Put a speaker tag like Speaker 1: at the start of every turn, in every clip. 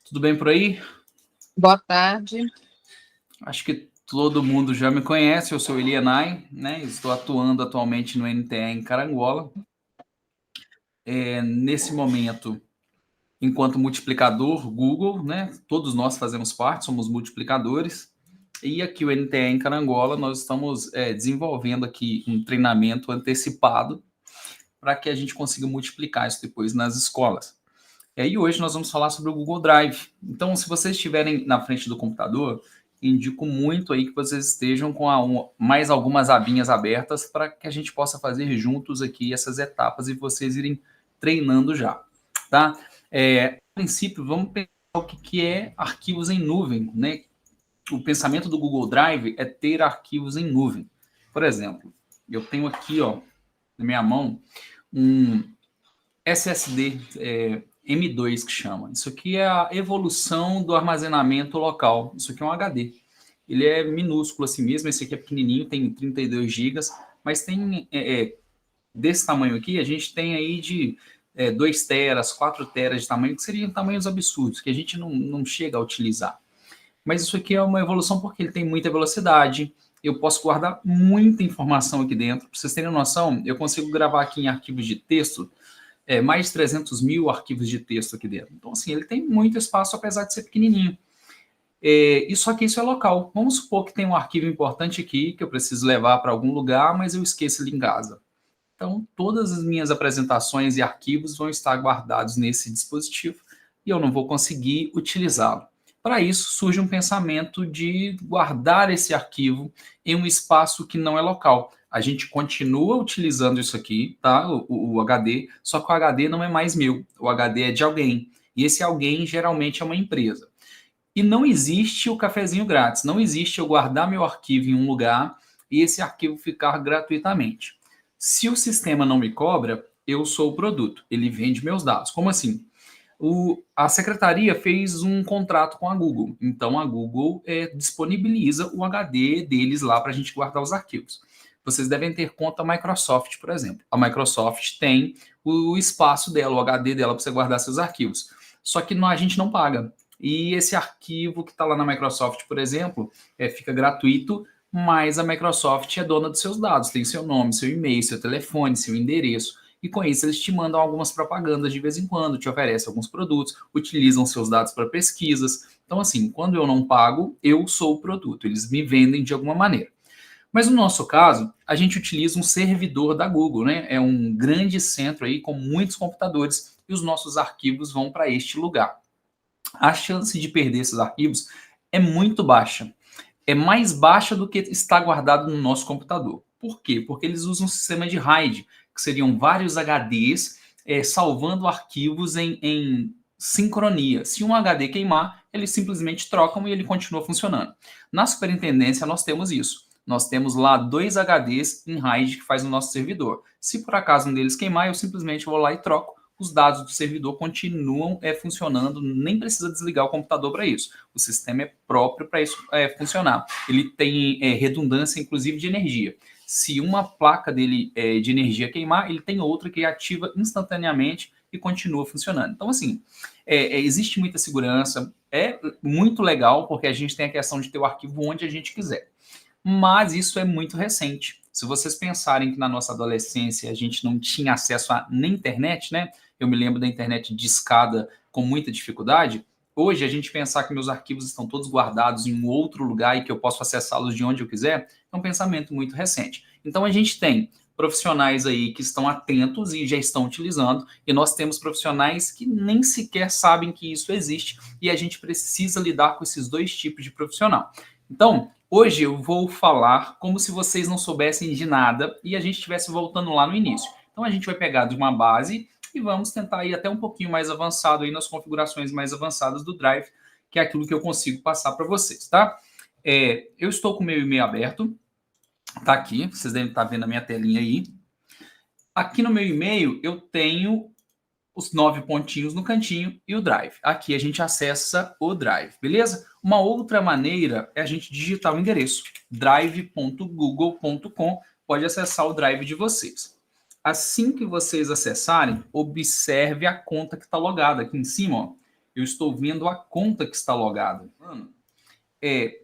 Speaker 1: Tudo bem por aí?
Speaker 2: Boa tarde.
Speaker 1: Acho que todo mundo já me conhece, eu sou Elianai, né? Estou atuando atualmente no NTE em Carangola. Nesse momento, enquanto multiplicador Google, né? Todos nós fazemos parte, somos multiplicadores. E aqui o NTE em Carangola, nós estamos desenvolvendo aqui um treinamento antecipado para que a gente consiga multiplicar isso depois nas escolas. E hoje nós vamos falar sobre o Google Drive. Então, se vocês estiverem na frente do computador, indico muito aí que vocês estejam com mais algumas abinhas abertas para que a gente possa fazer juntos aqui essas etapas e vocês irem treinando já, tá? A princípio, vamos pensar o que é arquivos em nuvem, né? O pensamento do Google Drive é ter arquivos em nuvem. Por exemplo, eu tenho aqui, ó, na minha mão, um SSD M2 que chama. Isso aqui é a evolução do armazenamento local. Isso aqui é um HD. Ele é minúsculo assim mesmo. Esse aqui é pequenininho, tem 32 GB, mas tem desse tamanho aqui, a gente tem aí de 2 teras, 4 teras de tamanho, que seriam tamanhos absurdos, que a gente não chega a utilizar. Mas isso aqui é uma evolução porque ele tem muita velocidade, eu posso guardar muita informação aqui dentro. Para vocês terem noção, eu consigo gravar aqui em arquivos de texto mais de 300 mil arquivos de texto aqui dentro. Então, assim, ele tem muito espaço, apesar de ser pequenininho. E só que isso é local. Vamos supor que tem um arquivo importante aqui, que eu preciso levar para algum lugar, mas eu esqueço ele em casa. Então, todas as minhas apresentações e arquivos vão estar guardados nesse dispositivo e eu não vou conseguir utilizá-lo. Para isso, surge um pensamento de guardar esse arquivo em um espaço que não é local. A gente continua utilizando isso aqui, tá? O HD, só que o HD não é mais meu. O HD é de alguém. E esse alguém geralmente é uma empresa. E não existe o cafezinho grátis. Não existe eu guardar meu arquivo em um lugar e esse arquivo ficar gratuitamente. Se o sistema não me cobra, eu sou o produto. Ele vende meus dados. Como assim? A secretaria fez um contrato com a Google. Então, a Google disponibiliza o HD deles lá para a gente guardar os arquivos. Vocês devem ter conta Microsoft, por exemplo. A Microsoft tem o espaço dela, o HD dela, para você guardar seus arquivos. Só que a gente não paga. E esse arquivo que está lá na Microsoft, por exemplo, fica gratuito, mas a Microsoft é dona dos seus dados, tem seu nome, seu e-mail, seu telefone, seu endereço. E com isso eles te mandam algumas propagandas de vez em quando, te oferecem alguns produtos, utilizam seus dados para pesquisas. Então, assim, quando eu não pago, eu sou o produto, eles me vendem de alguma maneira. Mas no nosso caso, a gente utiliza um servidor da Google, né? É um grande centro aí com muitos computadores e os nossos arquivos vão para este lugar. A chance de perder esses arquivos é muito baixa. É mais baixa do que está guardado no nosso computador. Por quê? Porque eles usam um sistema de RAID, que seriam vários HDs salvando arquivos em sincronia. Se um HD queimar, eles simplesmente trocam e ele continua funcionando. Na superintendência, nós temos isso. Nós temos lá 2 HDs em RAID que faz no nosso servidor. Se por acaso um deles queimar, eu simplesmente vou lá e troco. Os dados do servidor continuam funcionando, nem precisa desligar o computador para isso. O sistema é próprio para isso funcionar. Ele tem redundância, inclusive, de energia. Se uma placa dele de energia queimar, ele tem outra que ativa instantaneamente e continua funcionando. Então, assim, existe muita segurança, é muito legal, porque a gente tem a questão de ter o arquivo onde a gente quiser. Mas isso é muito recente. Se vocês pensarem que na nossa adolescência a gente não tinha acesso a nem internet, né? Eu me lembro da internet de escada com muita dificuldade. Hoje, a gente pensar que meus arquivos estão todos guardados em um outro lugar e que eu posso acessá-los de onde eu quiser, é um pensamento muito recente. Então, a gente tem profissionais aí que estão atentos e já estão utilizando, e nós temos profissionais que nem sequer sabem que isso existe, e a gente precisa lidar com esses dois tipos de profissional. Então, hoje eu vou falar como se vocês não soubessem de nada e a gente estivesse voltando lá no início. Então, a gente vai pegar de uma base e vamos tentar ir até um pouquinho mais avançado aí nas configurações mais avançadas do Drive, que é aquilo que eu consigo passar para vocês, tá? Eu estou com o meu e-mail aberto, tá aqui, vocês devem estar vendo a minha telinha aí. Aqui no meu e-mail eu tenho os 9 pontinhos no cantinho e o Drive. Aqui a gente acessa o Drive, beleza? Uma outra maneira é a gente digitar o endereço drive.google.com, pode acessar o Drive de vocês. Assim que vocês acessarem, observe a conta que está logada aqui em cima, ó. Eu estou vendo a conta que está logada.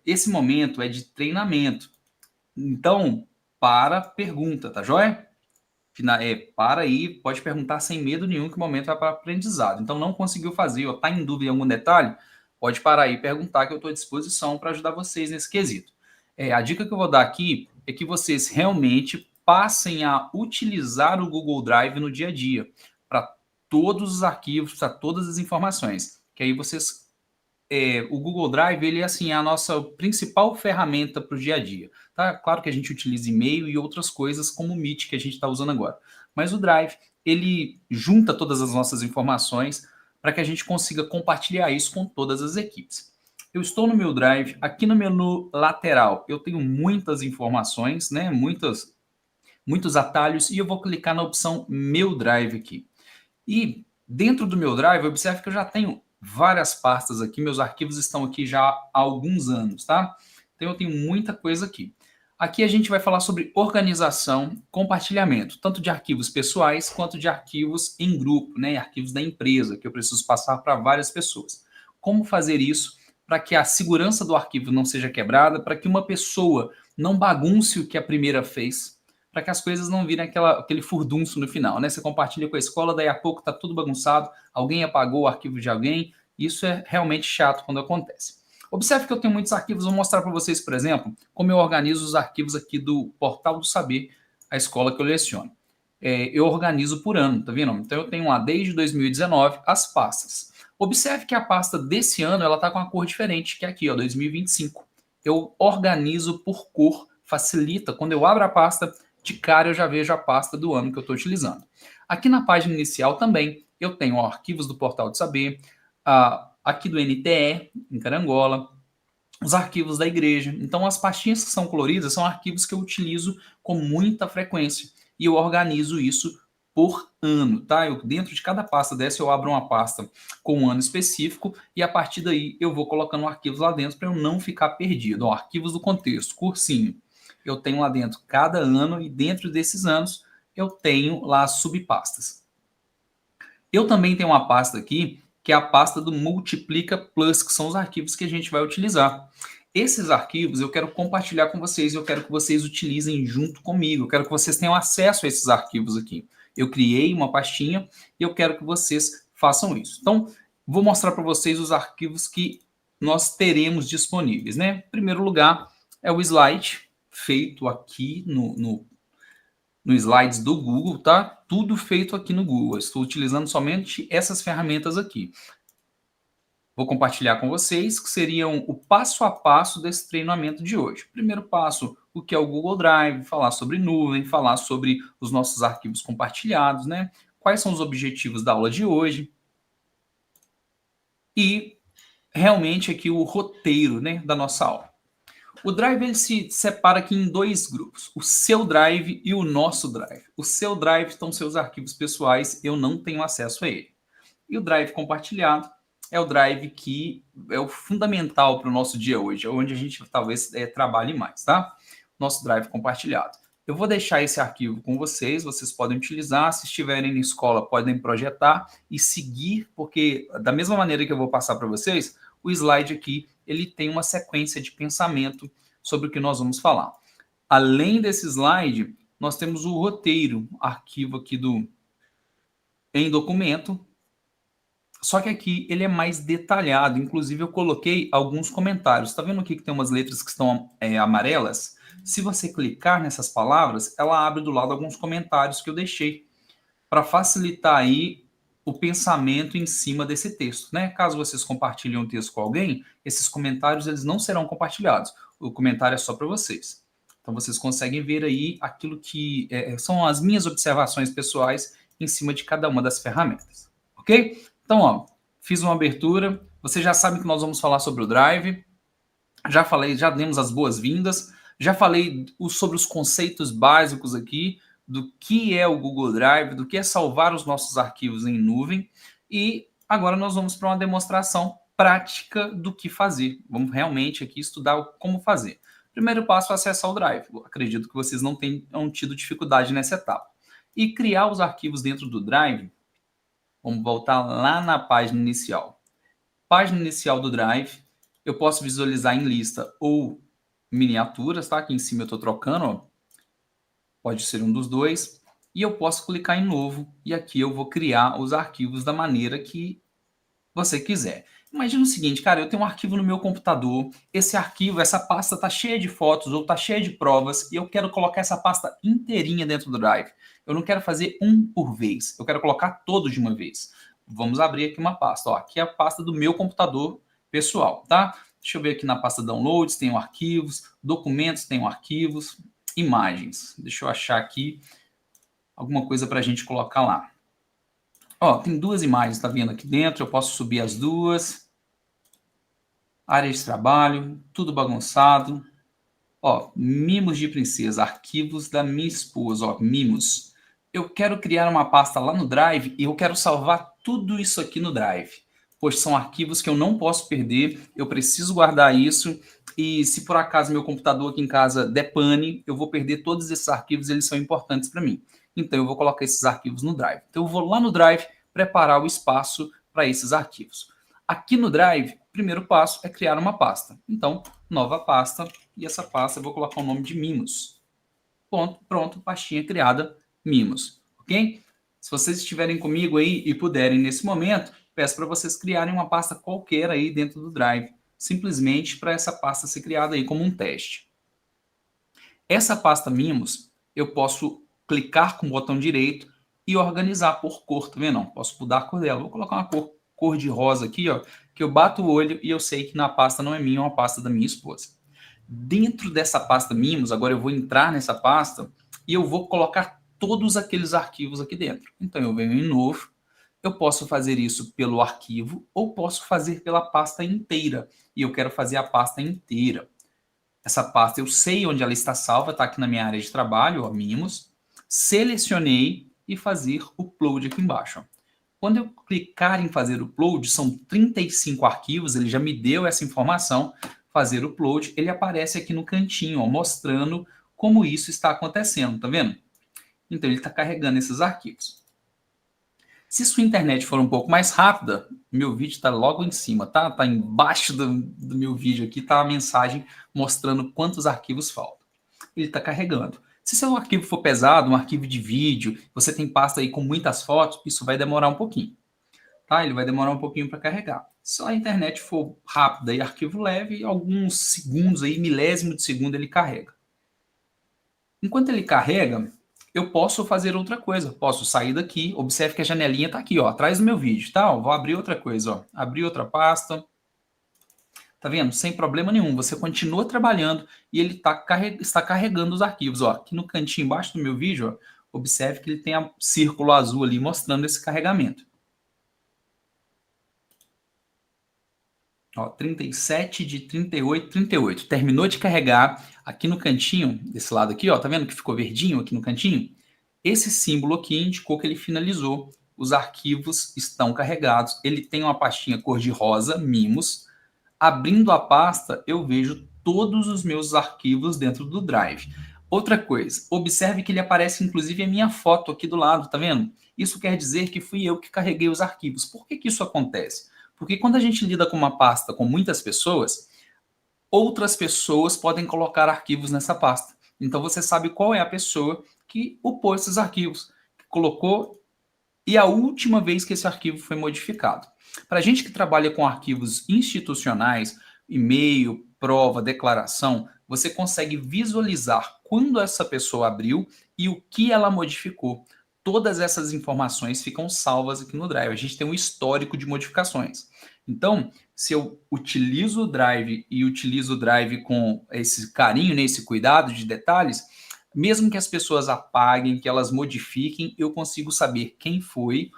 Speaker 1: Esse momento é de treinamento. Então, pergunta, tá joia? Para aí, pode perguntar sem medo nenhum, que o momento é para aprendizado. Então, não conseguiu fazer ou está em dúvida em algum detalhe, pode parar aí e perguntar, que eu estou à disposição para ajudar vocês nesse quesito. A dica que eu vou dar aqui é que vocês realmente passem a utilizar o Google Drive no dia a dia, para todos os arquivos, para todas as informações. Que aí vocês o Google Drive, ele assim, é a nossa principal ferramenta para o dia a dia. Tá? Claro que a gente utiliza e-mail e outras coisas como o Meet que a gente está usando agora. Mas o Drive, ele junta todas as nossas informações para que a gente consiga compartilhar isso com todas as equipes. Eu estou no meu Drive, aqui no menu lateral, eu tenho muitas informações, né? Muitos atalhos, e eu vou clicar na opção Meu Drive aqui. E dentro do meu Drive, observe que eu já tenho várias pastas aqui, meus arquivos estão aqui já há alguns anos, tá? Então eu tenho muita coisa aqui. Aqui a gente vai falar sobre organização, compartilhamento, tanto de arquivos pessoais quanto de arquivos em grupo, né? Arquivos da empresa, que eu preciso passar para várias pessoas. Como fazer isso para que a segurança do arquivo não seja quebrada, para que uma pessoa não bagunce o que a primeira fez, para que as coisas não virem aquele furdunço no final, né? Você compartilha com a escola, daí a pouco tá tudo bagunçado, alguém apagou o arquivo de alguém, isso é realmente chato quando acontece. Observe que eu tenho muitos arquivos, vou mostrar para vocês, por exemplo, como eu organizo os arquivos aqui do Portal do Saber, a escola que eu leciono. Eu organizo por ano, tá vendo? Então eu tenho lá desde 2019 as pastas. Observe que a pasta desse ano ela tá com uma cor diferente, que é aqui, ó, 2025. Eu organizo por cor, facilita. Quando eu abro a pasta, de cara eu já vejo a pasta do ano que eu estou utilizando. Aqui na página inicial também eu tenho arquivos do Portal do Saber, aqui do NTE, em Carangola, os arquivos da igreja. Então as pastinhas que são coloridas são arquivos que eu utilizo com muita frequência e eu organizo isso por ano, tá? Dentro de cada pasta dessa eu abro uma pasta com um ano específico e a partir daí eu vou colocando arquivos lá dentro para eu não ficar perdido. Ó, arquivos do contexto, cursinho. Eu tenho lá dentro cada ano e dentro desses anos eu tenho lá as subpastas. Eu também tenho uma pasta aqui que é a pasta do Multiplica Plus, que são os arquivos que a gente vai utilizar. Esses arquivos eu quero compartilhar com vocês, eu quero que vocês utilizem junto comigo, eu quero que vocês tenham acesso a esses arquivos aqui. Eu criei uma pastinha e eu quero que vocês façam isso. Então, vou mostrar para vocês os arquivos que nós teremos disponíveis, né? Em primeiro lugar, é o slide, feito aqui no slides do Google, tá? Tudo feito aqui no Google. Estou utilizando somente essas ferramentas aqui. Vou compartilhar com vocês que seriam o passo a passo desse treinamento de hoje. Primeiro passo, o que é o Google Drive, falar sobre nuvem, falar sobre os nossos arquivos compartilhados, né? Quais são os objetivos da aula de hoje. E realmente aqui o roteiro, né, da nossa aula. O Drive ele se separa aqui em dois grupos, o seu Drive e o nosso Drive. O seu Drive estão seus arquivos pessoais, eu não tenho acesso a ele. E o Drive compartilhado é o Drive que é o fundamental para o nosso dia hoje, onde a gente talvez trabalhe mais, tá? Nosso Drive compartilhado. Eu vou deixar esse arquivo com vocês, vocês podem utilizar, se estiverem na escola podem projetar e seguir, porque da mesma maneira que eu vou passar para vocês, o slide aqui, ele tem uma sequência de pensamento sobre o que nós vamos falar. Além desse slide, nós temos o roteiro, arquivo aqui em documento, só que aqui ele é mais detalhado, inclusive eu coloquei alguns comentários. Está vendo aqui que tem umas letras que estão amarelas? Se você clicar nessas palavras, ela abre do lado alguns comentários que eu deixei para facilitar aí o pensamento em cima desse texto, né? Caso vocês compartilhem um texto com alguém, esses comentários eles não serão compartilhados. O comentário é só para vocês. Então vocês conseguem ver aí aquilo que são as minhas observações pessoais em cima de cada uma das ferramentas, ok? Então, ó, fiz uma abertura. Você já sabe que nós vamos falar sobre o Drive. Já falei, já demos as boas-vindas. Já falei sobre os conceitos básicos aqui do que é o Google Drive, do que é salvar os nossos arquivos em nuvem. E agora nós vamos para uma demonstração prática do que fazer. Vamos realmente aqui estudar como fazer. Primeiro passo é acessar o Drive. Eu acredito que vocês não tenham tido dificuldade nessa etapa. E criar os arquivos dentro do Drive. Vamos voltar lá na página inicial. página inicial do Drive. Eu posso visualizar em lista ou miniaturas, tá? Aqui em cima eu estou trocando, ó. Pode ser um dos dois. E eu posso clicar em novo e aqui eu vou criar os arquivos da maneira que você quiser. Imagina o seguinte, cara, eu tenho um arquivo no meu computador, esse arquivo, essa pasta está cheia de fotos ou está cheia de provas e eu quero colocar essa pasta inteirinha dentro do Drive. Eu não quero fazer um por vez, eu quero colocar todos de uma vez. Vamos abrir aqui uma pasta. Ó, aqui é a pasta do meu computador pessoal, tá? Deixa eu ver aqui na pasta Downloads, tenho arquivos, documentos, tenho arquivos, imagens. Deixa eu achar aqui alguma coisa para a gente colocar lá. Ó, tem duas imagens, tá vendo aqui dentro? Eu posso subir as duas. Área de trabalho, tudo bagunçado. Ó, mimos de princesa, arquivos da minha esposa, ó, mimos. Eu quero criar uma pasta lá no Drive e eu quero salvar tudo isso aqui no Drive. Pois são arquivos que eu não posso perder, eu preciso guardar isso. E se por acaso meu computador aqui em casa der pane, eu vou perder todos esses arquivos, eles são importantes para mim. Então eu vou colocar esses arquivos no Drive. Então eu vou lá no Drive preparar o espaço para esses arquivos. Aqui no Drive, o primeiro passo é criar uma pasta. Então, nova pasta, e essa pasta eu vou colocar o nome de Mimos. Ponto, pronto, pastinha criada, Mimos. Ok? Se vocês estiverem comigo aí e puderem nesse momento, peço para vocês criarem uma pasta qualquer aí dentro do Drive, simplesmente para essa pasta ser criada aí como um teste. Essa pasta Mimos, eu posso clicar com o botão direito e organizar por cor, tá vendo? Posso mudar a cor dela. Vou colocar uma cor de rosa aqui, ó, que eu bato o olho e eu sei que na pasta não é minha, é uma pasta da minha esposa. Dentro dessa pasta Mimos, agora eu vou entrar nessa pasta e eu vou colocar todos aqueles arquivos aqui dentro. Então eu venho em novo, eu posso fazer isso pelo arquivo ou posso fazer pela pasta inteira. E eu quero fazer a pasta inteira. Essa pasta eu sei onde ela está salva, está aqui na minha área de trabalho, ó, Mimos. Selecionei e fazer upload aqui embaixo. Ó. Quando eu clicar em fazer upload, são 35 arquivos, ele já me deu essa informação. Fazer upload, ele aparece aqui no cantinho, ó, mostrando como isso está acontecendo, tá vendo? Então ele está carregando esses arquivos. Se sua internet for um pouco mais rápida, meu vídeo está logo em cima, tá? Está embaixo do meu vídeo aqui, tá a mensagem mostrando quantos arquivos faltam. Ele está carregando. Se seu arquivo for pesado, um arquivo de vídeo, você tem pasta aí com muitas fotos, isso vai demorar um pouquinho. Tá? Ele vai demorar um pouquinho para carregar. Se a internet for rápida e arquivo leve, alguns segundos aí, milésimo de segundo ele carrega. Enquanto ele carrega, eu posso fazer outra coisa. Posso sair daqui, observe que a janelinha está aqui, ó, atrás do meu vídeo, tá? Vou abrir outra coisa, ó. Abrir outra pasta. Tá vendo? Sem problema nenhum. Você continua trabalhando e ele está carregando os arquivos. Ó. Aqui no cantinho embaixo do meu vídeo, ó, observe que ele tem um círculo azul ali mostrando esse carregamento. Ó, 37 de 38, 38. Terminou de carregar aqui no cantinho, desse lado aqui, ó, tá vendo que ficou verdinho aqui no cantinho? Esse símbolo aqui indicou que ele finalizou. Os arquivos estão carregados. Ele tem uma pastinha cor de rosa, Mimos. Abrindo a pasta, eu vejo todos os meus arquivos dentro do Drive. Outra coisa, observe que ele aparece inclusive a minha foto aqui do lado, tá vendo? Isso quer dizer que fui eu que carreguei os arquivos. Por que isso acontece? Porque quando a gente lida com uma pasta com muitas pessoas, outras pessoas podem colocar arquivos nessa pasta. Então você sabe qual é a pessoa que upou esses arquivos, que colocou e a última vez que esse arquivo foi modificado. Para a gente que trabalha com arquivos institucionais, e-mail, prova, declaração, você consegue visualizar quando essa pessoa abriu e o que ela modificou. Todas essas informações ficam salvas aqui no Drive. A gente tem um histórico de modificações. Então, se eu utilizo o Drive e utilizo o Drive com esse carinho, né, esse cuidado de detalhes, mesmo que as pessoas apaguem, que elas modifiquem, eu consigo saber quem foi,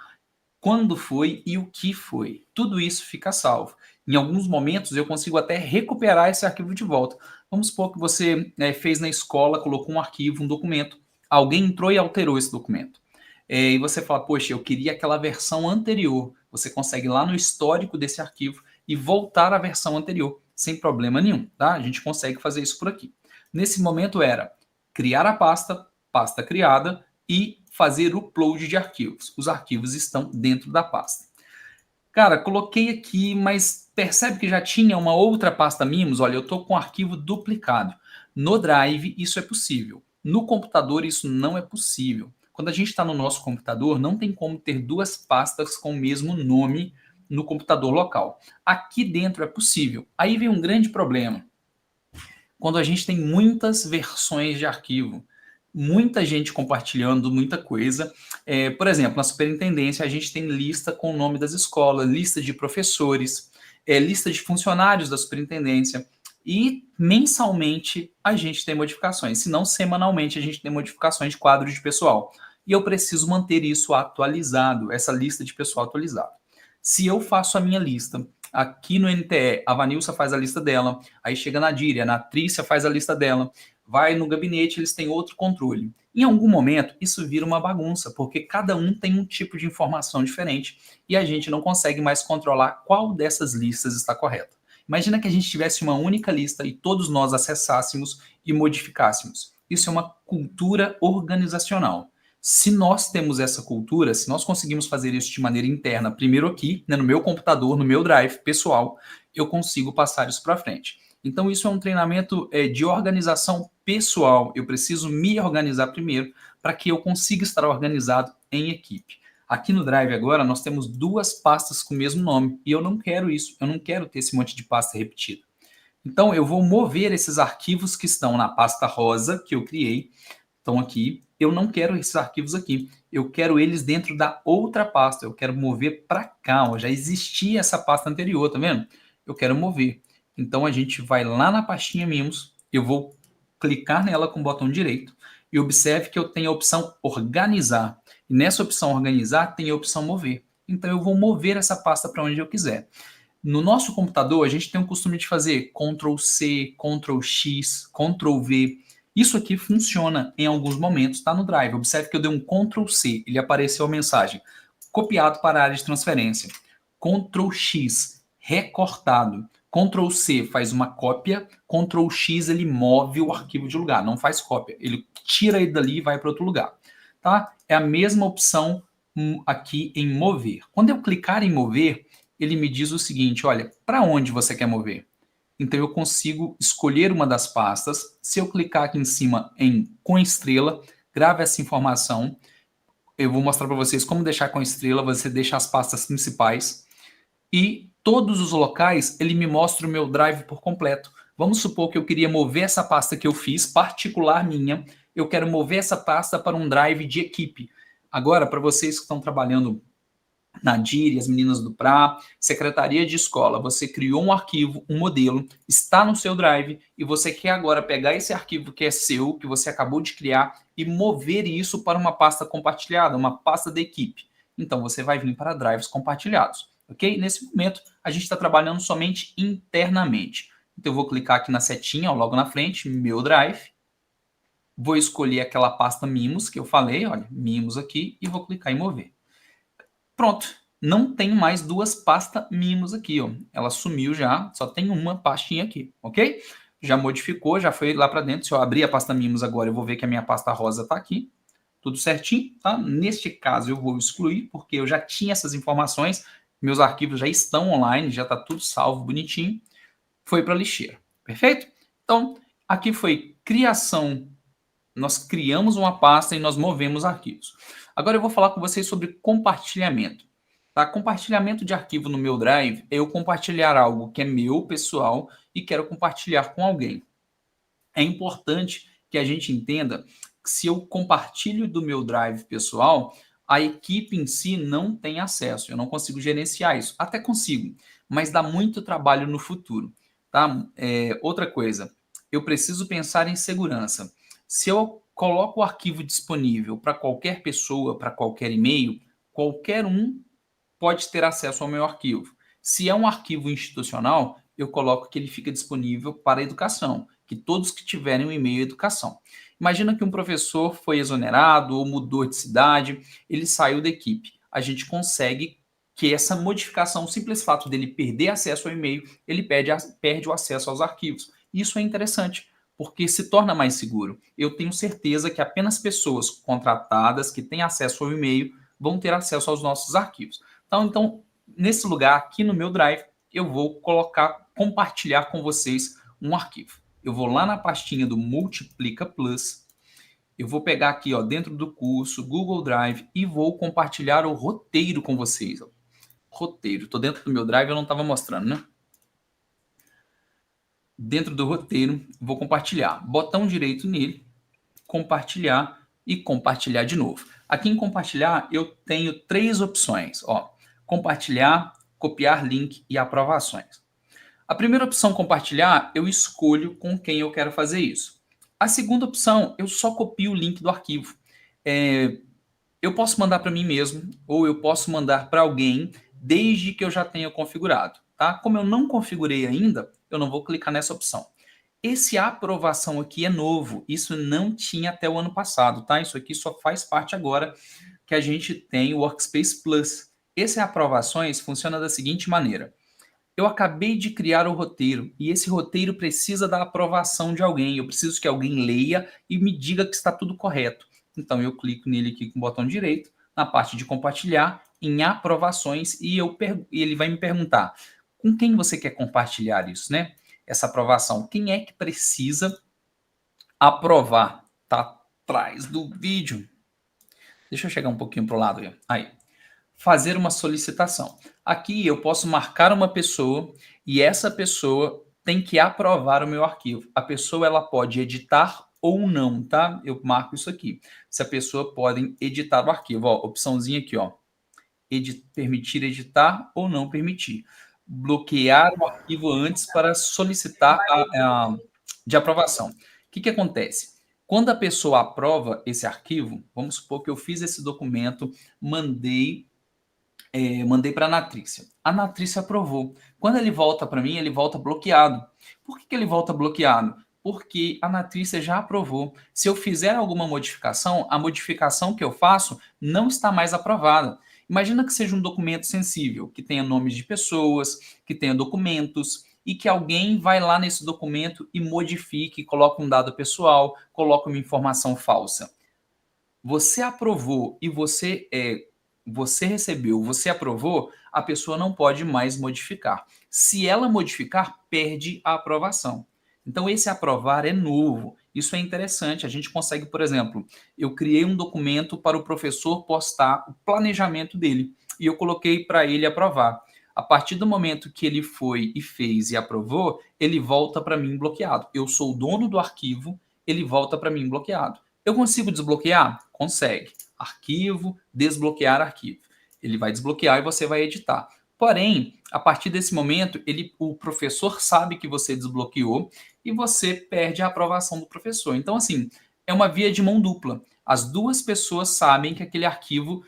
Speaker 1: quando foi e o que foi. Tudo isso fica salvo. Em alguns momentos, eu consigo até recuperar esse arquivo de volta. Vamos supor que você fez na escola, colocou um arquivo, um documento. Alguém entrou e alterou esse documento. E você fala, poxa, eu queria aquela versão anterior. Você consegue ir lá no histórico desse arquivo e voltar à versão anterior, sem problema nenhum. Tá? A gente consegue fazer isso por aqui. Nesse momento era criar a pasta, pasta criada, e fazer o upload de arquivos. Os arquivos estão dentro da pasta. Cara, coloquei aqui, mas Percebe que já tinha uma outra pasta Mimos? Olha, eu estou com o arquivo duplicado. No Drive, isso é possível. No computador, isso não é possível. Quando a gente está no nosso computador, não tem como ter duas pastas com o mesmo nome no computador local. Aqui dentro é possível. Aí vem um grande problema. Quando a gente tem muitas versões de arquivo, muita gente compartilhando muita coisa. Por exemplo, na superintendência, a gente tem lista com o nome das escolas, lista de professores, lista de funcionários da superintendência. E mensalmente a gente tem modificações, se não semanalmente a gente tem modificações de quadro de pessoal. E eu preciso manter isso atualizado, essa lista de pessoal atualizada. Se eu faço a minha lista aqui no NTE, a Vanilsa faz a lista dela, aí chega na Díria, a Natrícia faz a lista dela, vai no gabinete, eles têm outro controle. Em algum momento, isso vira uma bagunça, porque cada um tem um tipo de informação diferente e a gente não consegue mais controlar qual dessas listas está correta. Imagina que a gente tivesse uma única lista e todos nós acessássemos e modificássemos. Isso é uma cultura organizacional. Se nós temos essa cultura, se nós conseguimos fazer isso de maneira interna, primeiro aqui, né, no meu computador, no meu drive pessoal, eu consigo passar isso para frente. Então, isso é um treinamento de organização pessoal. Eu preciso me organizar primeiro para que eu consiga estar organizado em equipe. Aqui no Drive agora, nós temos duas pastas com o mesmo nome e eu não quero isso. Eu não quero ter esse monte de pasta repetida. Então, eu vou mover esses arquivos que estão na pasta rosa que eu criei, estão aqui. Eu não quero esses arquivos aqui. Eu quero eles dentro da outra pasta. Eu quero mover para cá. Ó. Já existia essa pasta anterior, tá vendo? Eu quero mover. Então, a gente vai lá na pastinha Mimos. Eu vou clicar nela com o botão direito. E observe que eu tenho a opção Organizar. E nessa opção Organizar, tem a opção Mover. Então, eu vou mover essa pasta para onde eu quiser. No nosso computador, a gente tem o costume de fazer Ctrl+C, Ctrl+X, Ctrl+V. Isso aqui funciona em alguns momentos, está no Drive. Observe que eu dei um Ctrl+C, ele apareceu a mensagem. Copiado para a área de transferência. Ctrl+X, recortado. Ctrl+C faz uma cópia, Ctrl+X ele move o arquivo de lugar, não faz cópia. Ele tira ele dali e vai para outro lugar. Tá? É a mesma opção aqui em mover. Quando eu clicar em mover, ele me diz o seguinte, olha, para onde você quer mover? Então, eu consigo escolher uma das pastas. Se eu clicar aqui em cima em com estrela, grave essa informação. Eu vou mostrar para vocês como deixar com estrela. Você deixa as pastas principais. E todos os locais, ele me mostra o meu drive por completo. Vamos supor que eu queria mover essa pasta que eu fiz, particular minha. Eu quero mover essa pasta para um drive de equipe. Agora, para vocês que estão trabalhando na DIR, as meninas do PRA, Secretaria de Escola, você criou um arquivo, um modelo, está no seu Drive e você quer agora pegar esse arquivo que é seu, que você acabou de criar e mover isso para uma pasta compartilhada, uma pasta da equipe. Então, você vai vir para drives compartilhados, ok? Nesse momento, a gente está trabalhando somente internamente. Então, eu vou clicar aqui na setinha, ó, logo na frente, meu Drive. Vou escolher aquela pasta Mimos que eu falei, olha, Mimos aqui, e vou clicar em mover. Pronto, não tem mais duas pastas Mimos aqui, ó. Ela sumiu já, só tem uma pastinha aqui, ok? Já modificou, já foi lá para dentro. Se eu abrir a pasta Mimos agora, eu vou ver que a minha pasta rosa está aqui. Tudo certinho, tá? Neste caso, eu vou excluir, porque eu já tinha essas informações. Meus arquivos já estão online, já está tudo salvo, bonitinho. Foi para a lixeira, perfeito? Então, aqui foi criação. Nós criamos uma pasta e nós movemos arquivos. Agora eu vou falar com vocês sobre compartilhamento. Tá? Compartilhamento de arquivo no meu Drive é eu compartilhar algo que é meu, pessoal, e quero compartilhar com alguém. É importante que a gente entenda que se eu compartilho do meu Drive pessoal, a equipe em si não tem acesso. Eu não consigo gerenciar isso. Até consigo, mas dá muito trabalho no futuro. Tá? Outra coisa, eu preciso pensar em segurança. Se eu coloco o arquivo disponível para qualquer pessoa, para qualquer e-mail, qualquer um pode ter acesso ao meu arquivo. Se é um arquivo institucional, eu coloco que ele fica disponível para a educação, que todos que tiverem um e-mail é educação. Imagina que um professor foi exonerado ou mudou de cidade, ele saiu da equipe. A gente consegue que essa modificação, o simples fato dele perder acesso ao e-mail, ele perde o acesso aos arquivos. Isso é interessante, porque se torna mais seguro. Eu tenho certeza que apenas pessoas contratadas que têm acesso ao e-mail vão ter acesso aos nossos arquivos. Então, nesse lugar, aqui no meu Drive, eu vou compartilhar com vocês um arquivo. Eu vou lá na pastinha do Multiplica Plus, eu vou pegar aqui, ó, dentro do curso, Google Drive, e vou compartilhar o roteiro com vocês. Ó. Roteiro, estou dentro do meu Drive, eu não estava mostrando, né? Dentro do roteiro, vou compartilhar. Botão direito nele, compartilhar e compartilhar de novo. Aqui em compartilhar, eu tenho 3 opções. Ó, compartilhar, copiar link e aprovações. A primeira opção, compartilhar, eu escolho com quem eu quero fazer isso. A segunda opção, eu só copio o link do arquivo. Eu posso mandar para mim mesmo ou eu posso mandar para alguém desde que eu já tenha configurado. Tá? Como eu não configurei ainda, eu não vou clicar nessa opção. Esse aprovação aqui é novo, isso não tinha até o ano passado, tá? Isso aqui só faz parte agora que a gente tem o Workspace Plus. Esse aprovações funciona da seguinte maneira. Eu acabei de criar o roteiro e esse roteiro precisa da aprovação de alguém. Eu preciso que alguém leia e me diga que está tudo correto. Então eu clico nele aqui com o botão direito, na parte de compartilhar, em aprovações, e ele vai me perguntar com quem você quer compartilhar isso, né? Essa aprovação. Quem é que precisa aprovar? Tá atrás do vídeo. Deixa eu chegar um pouquinho para o lado aí. Fazer uma solicitação. Aqui eu posso marcar uma pessoa e essa pessoa tem que aprovar o meu arquivo. A pessoa ela pode editar ou não, tá? Eu marco isso aqui. Se a pessoa pode editar o arquivo, ó, opçãozinha aqui, ó. Permitir editar ou não permitir. Bloquear o arquivo antes para solicitar de aprovação. O que acontece? Quando a pessoa aprova esse arquivo, vamos supor que eu fiz esse documento, mandei para a Natrícia. A Natrícia aprovou. Quando ele volta para mim, ele volta bloqueado. Por que ele volta bloqueado? Porque a Natrícia já aprovou. Se eu fizer alguma modificação, a modificação que eu faço não está mais aprovada. Imagina que seja um documento sensível, que tenha nomes de pessoas, que tenha documentos, e que alguém vai lá nesse documento e modifique, coloca um dado pessoal, coloca uma informação falsa. Você aprovou e você recebeu, você aprovou, a pessoa não pode mais modificar. Se ela modificar, perde a aprovação. Então, esse aprovar é novo. Isso é interessante. A gente consegue, por exemplo, eu criei um documento para o professor postar o planejamento dele e eu coloquei para ele aprovar. A partir do momento que ele foi e fez e aprovou, ele volta para mim bloqueado. Eu sou o dono do arquivo, ele volta para mim bloqueado. Eu consigo desbloquear? Consegue. Arquivo, desbloquear arquivo. Ele vai desbloquear e você vai editar. Porém, a partir desse momento, o professor sabe que você desbloqueou e você perde a aprovação do professor. Então, assim, é uma via de mão dupla. As duas pessoas sabem que aquele arquivo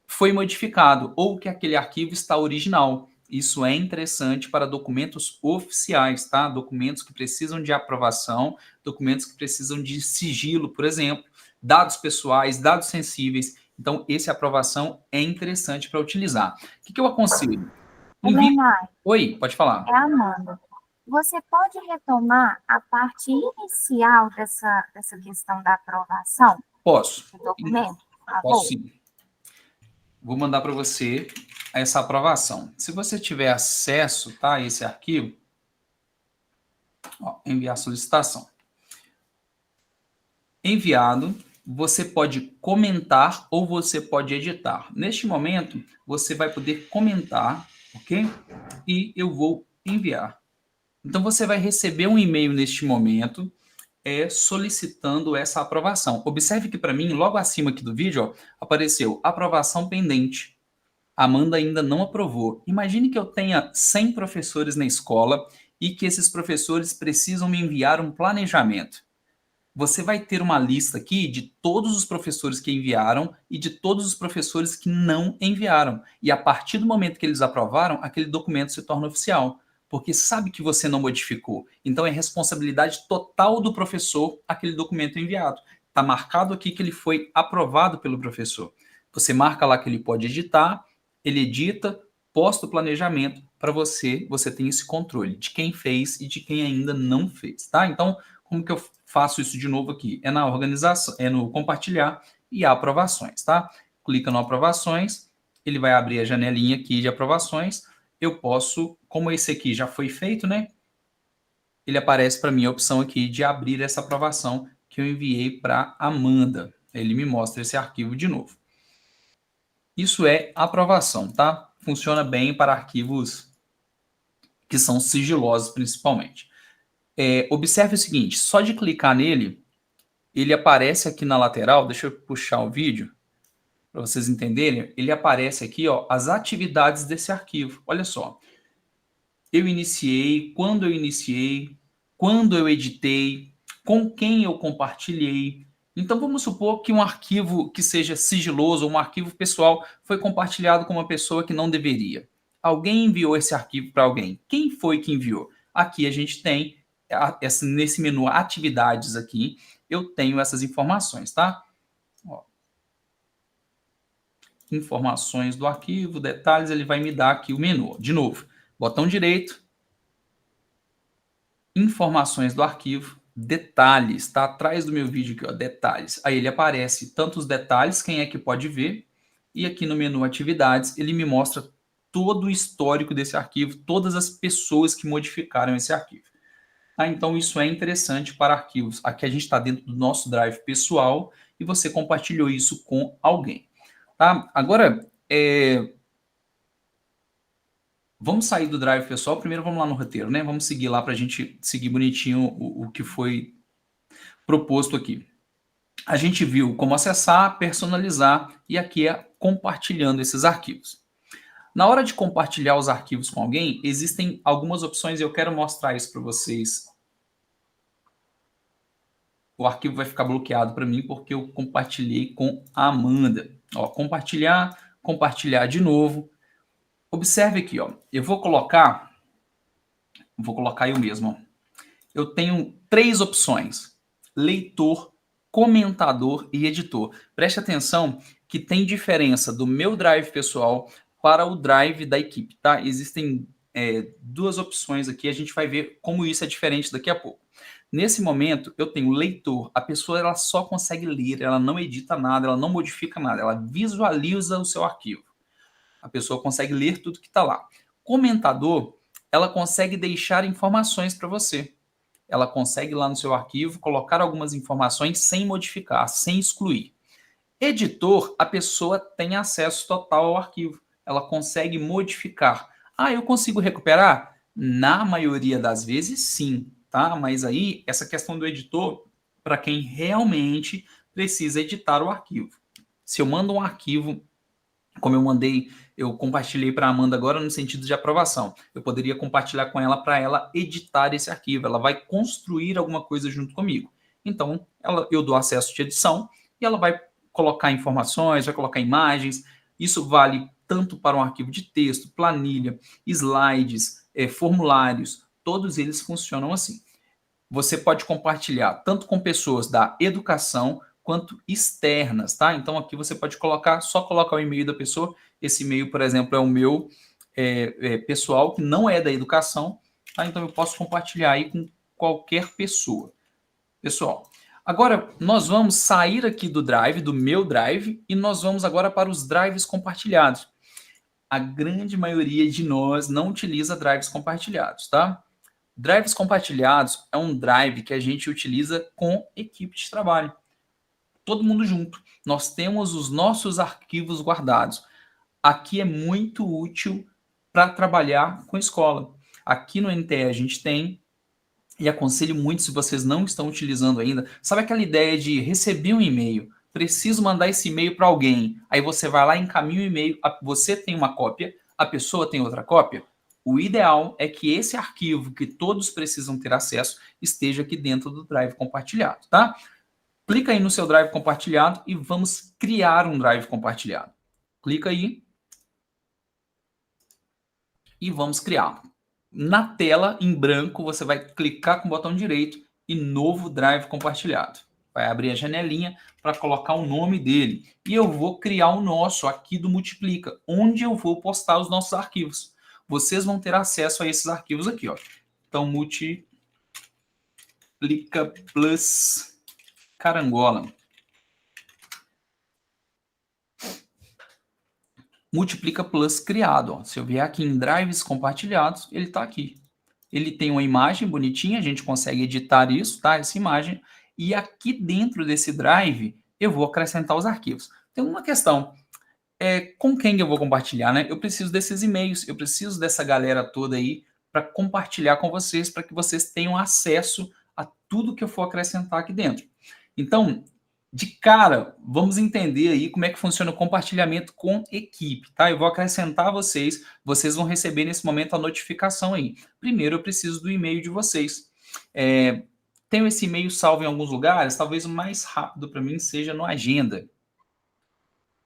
Speaker 1: foi modificado ou que aquele arquivo está original. Isso é interessante para documentos oficiais, tá? Documentos que precisam de aprovação, documentos que precisam de sigilo, por exemplo, dados pessoais, dados sensíveis. Então, essa aprovação é interessante para utilizar. O que eu aconselho?
Speaker 3: Leonardo,
Speaker 1: Oi, pode falar.
Speaker 3: é a Amanda. Você pode retomar a parte inicial dessa questão da aprovação
Speaker 1: Posso.
Speaker 3: do documento?
Speaker 1: Posso sim. Vou mandar para você essa aprovação. Se você tiver acesso, tá, a esse arquivo, ó, enviar solicitação. Enviado, você pode comentar ou você pode editar. Neste momento, você vai poder comentar, ok? E eu vou enviar. Então, você vai receber um e-mail neste momento solicitando essa aprovação. Observe que para mim, logo acima aqui do vídeo, ó, apareceu aprovação pendente. Amanda ainda não aprovou. Imagine que eu tenha 100 professores na escola e que esses professores precisam me enviar um planejamento. Você vai ter uma lista aqui de todos os professores que enviaram e de todos os professores que não enviaram. E a partir do momento que eles aprovaram, aquele documento se torna oficial, porque sabe que você não modificou. Então é responsabilidade total do professor aquele documento enviado. Está marcado aqui que ele foi aprovado pelo professor. Você marca lá que ele pode editar, ele edita, posta o planejamento para você tem esse controle de quem fez e de quem ainda não fez, tá? Então, como que eu faço isso de novo aqui? É na organização, é no compartilhar e aprovações, tá? Clica no aprovações, ele vai abrir a janelinha aqui de aprovações, eu posso, como esse aqui já foi feito, né? Ele aparece para mim a opção aqui de abrir essa aprovação que eu enviei para Amanda. Ele me mostra esse arquivo de novo. Isso é aprovação, tá? Funciona bem para arquivos que são sigilosos, principalmente. Observe o seguinte, só de clicar nele, ele aparece aqui na lateral, deixa eu puxar o vídeo, para vocês entenderem, ele aparece aqui, ó, as atividades desse arquivo. Olha só, eu iniciei, quando eu editei, com quem eu compartilhei. Então, vamos supor que um arquivo que seja sigiloso, um arquivo pessoal, foi compartilhado com uma pessoa que não deveria. Alguém enviou esse arquivo para alguém. Quem foi que enviou? Aqui a gente tem, nesse menu atividades aqui, eu tenho essas informações, tá? Ó. Informações do arquivo, detalhes, ele vai me dar aqui o menu. De novo, botão direito, informações do arquivo, detalhes, está atrás do meu vídeo aqui, ó, detalhes. Aí ele aparece tanto os detalhes, quem é que pode ver, e aqui no menu atividades, ele me mostra todo o histórico desse arquivo, todas as pessoas que modificaram esse arquivo. Então, isso é interessante para arquivos. Aqui a gente está dentro do nosso drive pessoal e você compartilhou isso com alguém. Tá? Agora, vamos sair do drive pessoal. Primeiro vamos lá no roteiro, né? Vamos seguir lá para a gente seguir bonitinho o que foi proposto aqui. A gente viu como acessar, personalizar e aqui é compartilhando esses arquivos. Na hora de compartilhar os arquivos com alguém, existem algumas opções e eu quero mostrar isso para vocês. O arquivo vai ficar bloqueado para mim porque eu compartilhei com a Amanda. Ó, compartilhar, compartilhar de novo. Observe aqui, ó. Eu vou colocar eu mesmo. Ó. Eu tenho 3 opções: leitor, comentador e editor. Preste atenção que tem diferença do meu drive pessoal para o drive da equipe, tá? Existem 2 opções aqui, a gente vai ver como isso é diferente daqui a pouco. Nesse momento, eu tenho leitor. A pessoa ela só consegue ler, ela não edita nada, ela não modifica nada, ela visualiza o seu arquivo. A pessoa consegue ler tudo que está lá. Comentador, ela consegue deixar informações para você. Ela consegue lá no seu arquivo colocar algumas informações sem modificar, sem excluir. Editor, a pessoa tem acesso total ao arquivo. Ela consegue modificar. Ah, eu consigo recuperar? Na maioria das vezes, sim, tá? Mas aí, essa questão do editor, para quem realmente precisa editar o arquivo. Se eu mando um arquivo, como eu compartilhei para a Amanda agora no sentido de aprovação. Eu poderia compartilhar com ela para ela editar esse arquivo. Ela vai construir alguma coisa junto comigo. Então, eu dou acesso de edição e ela vai colocar informações, vai colocar imagens. Isso vale tanto para um arquivo de texto, planilha, slides, formulários. Todos eles funcionam assim. Você pode compartilhar tanto com pessoas da educação quanto externas, tá? Então aqui você pode só colocar o e-mail da pessoa. Esse e-mail, por exemplo, é o meu pessoal, que não é da educação, tá? Então eu posso compartilhar aí com qualquer pessoa. Pessoal, agora nós vamos sair aqui do drive, do meu drive, e nós vamos agora para os drives compartilhados. A grande maioria de nós não utiliza drives compartilhados, tá? Drives compartilhados é um drive que a gente utiliza com equipe de trabalho. Todo mundo junto. Nós temos os nossos arquivos guardados. Aqui é muito útil para trabalhar com escola. Aqui no NTE a gente tem, e aconselho muito se vocês não estão utilizando ainda, sabe aquela ideia de receber um e-mail, preciso mandar esse e-mail para alguém, aí você vai lá e encaminha o e-mail, você tem uma cópia, a pessoa tem outra cópia? O ideal é que esse arquivo que todos precisam ter acesso esteja aqui dentro do drive compartilhado, tá? Clica aí no seu drive compartilhado e vamos criar um drive compartilhado. Clica aí e vamos criar. Na tela, em branco, você vai clicar com o botão direito e novo drive compartilhado. Vai abrir a janelinha para colocar o nome dele. E eu vou criar o nosso aqui do Multiplica, onde eu vou postar os nossos arquivos. Vocês vão ter acesso a esses arquivos aqui, ó. Então, Multiplica Plus Carangola. Multiplica Plus criado. Ó. Se eu vier aqui em drives compartilhados, ele está aqui. Ele tem uma imagem bonitinha, a gente consegue editar isso, tá? Essa imagem. E aqui dentro desse drive, eu vou acrescentar os arquivos. Tem uma questão. Com quem eu vou compartilhar, né? Eu preciso desses e-mails, eu preciso dessa galera toda aí para compartilhar com vocês, para que vocês tenham acesso a tudo que eu for acrescentar aqui dentro. Então, de cara, vamos entender aí como é que funciona o compartilhamento com equipe, tá? Eu vou acrescentar vocês, vocês vão receber nesse momento a notificação aí. Primeiro, eu preciso do e-mail de vocês. Tenho esse e-mail salvo em alguns lugares, talvez o mais rápido para mim seja no Agenda.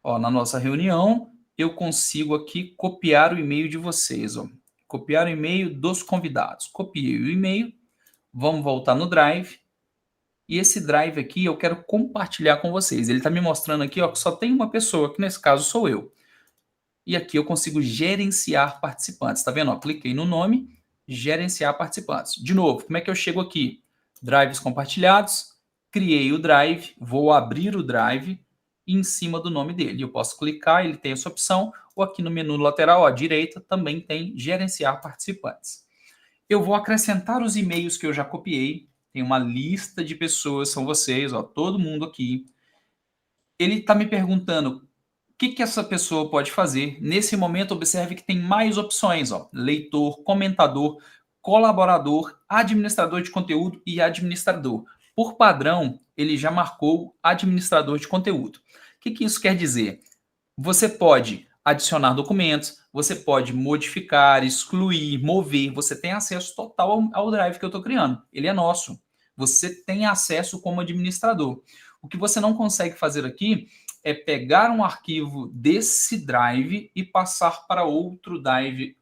Speaker 1: Ó, na nossa reunião, eu consigo aqui copiar o e-mail de vocês. Ó. Copiar o e-mail dos convidados. Copiei o e-mail, vamos voltar no Drive. E esse Drive aqui eu quero compartilhar com vocês. Ele está me mostrando aqui ó, que só tem uma pessoa, que nesse caso sou eu. E aqui eu consigo gerenciar participantes. Tá vendo? Ó, cliquei no nome, gerenciar participantes. De novo, como é que eu chego aqui? Drives compartilhados, criei o Drive, vou abrir o Drive e em cima do nome dele. Eu posso clicar, ele tem essa opção, ou aqui no menu lateral à direita também tem gerenciar participantes. Eu vou acrescentar os e-mails que eu já copiei. Tem uma lista de pessoas, são vocês, ó, todo mundo aqui. Ele está me perguntando o que essa pessoa pode fazer. Nesse momento, observe que tem mais opções. Ó, leitor, comentador, colaborador, administrador de conteúdo e administrador. Por padrão, ele já marcou administrador de conteúdo. O que isso quer dizer? Você pode adicionar documentos, você pode modificar, excluir, mover. Você tem acesso total ao Drive que eu estou criando. Ele é nosso. Você tem acesso como administrador. O que você não consegue fazer aqui é pegar um arquivo desse Drive e passar para outro Drive